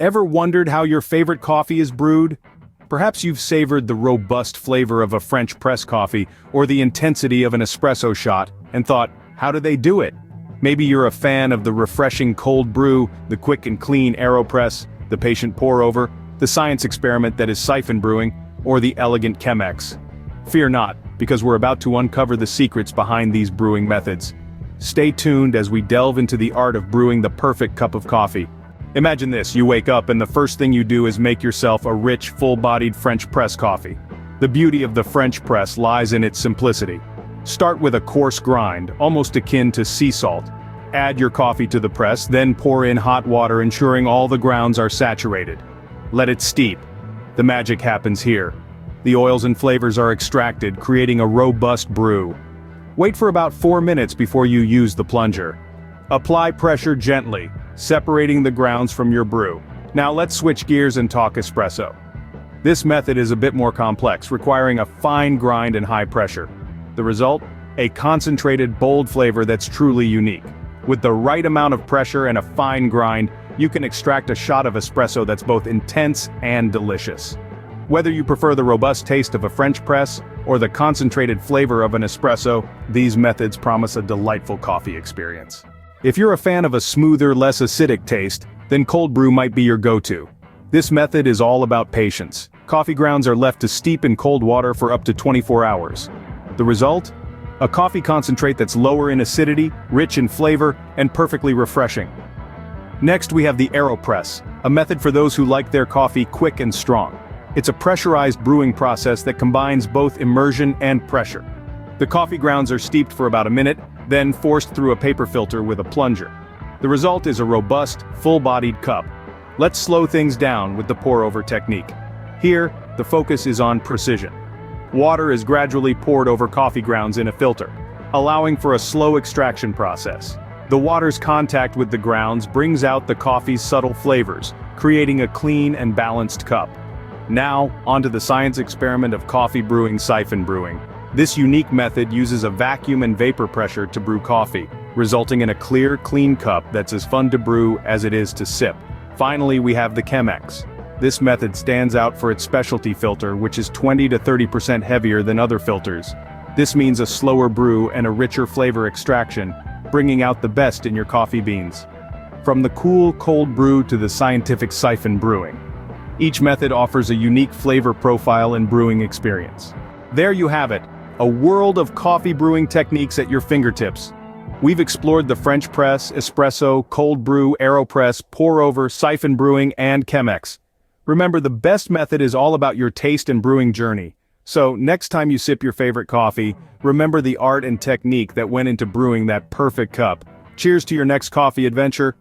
Ever wondered how your favorite coffee is brewed? Perhaps you've savored the robust flavor of a French press coffee or the intensity of an espresso shot and thought, how do they do it? Maybe you're a fan of the refreshing cold brew, the quick and clean AeroPress, the patient pour-over, the science experiment that is siphon brewing, or the elegant Chemex. Fear not, because we're about to uncover the secrets behind these brewing methods. Stay tuned as we delve into the art of brewing the perfect cup of coffee. Imagine this, you wake up and the first thing you do is make yourself a rich, full-bodied French press coffee. The beauty of the French press lies in its simplicity. Start with a coarse grind, almost akin to sea salt. Add your coffee to the press, then pour in hot water ensuring all the grounds are saturated. Let it steep. The magic happens here. The oils and flavors are extracted, creating a robust brew. Wait for about 4 minutes before you use the plunger. Apply pressure gently, separating the grounds from your brew. Now let's switch gears and talk espresso. This method is a bit more complex, requiring a fine grind and high pressure. The result? A concentrated, bold flavor that's truly unique. With the right amount of pressure and a fine grind, you can extract a shot of espresso that's both intense and delicious. Whether you prefer the robust taste of a French press or the concentrated flavor of an espresso, these methods promise a delightful coffee experience. If you're a fan of a smoother, less acidic taste, then cold brew might be your go-to. This method is all about patience. Coffee grounds are left to steep in cold water for up to 24 hours. The result? A coffee concentrate that's lower in acidity, rich in flavor, and perfectly refreshing. Next we have the AeroPress, a method for those who like their coffee quick and strong. It's a pressurized brewing process that combines both immersion and pressure. The coffee grounds are steeped for about a minute, then forced through a paper filter with a plunger. The result is a robust, full-bodied cup. Let's slow things down with the pour-over technique. Here, the focus is on precision. Water is gradually poured over coffee grounds in a filter, allowing for a slow extraction process. The water's contact with the grounds brings out the coffee's subtle flavors, creating a clean and balanced cup. Now, onto the science experiment of coffee brewing siphon brewing. This unique method uses a vacuum and vapor pressure to brew coffee, resulting in a clear, clean cup that's as fun to brew as it is to sip. Finally, we have the Chemex. This method stands out for its specialty filter, which is 20 to 30% heavier than other filters. This means a slower brew and a richer flavor extraction, bringing out the best in your coffee beans. From the cool, cold brew to the scientific siphon brewing, each method offers a unique flavor profile and brewing experience. There you have it, a world of coffee brewing techniques at your fingertips. We've explored the French press, espresso, cold brew, AeroPress, pour-over, siphon brewing, and Chemex. Remember, the best method is all about your taste and brewing journey. So, next time you sip your favorite coffee, remember the art and technique that went into brewing that perfect cup. Cheers to your next coffee adventure.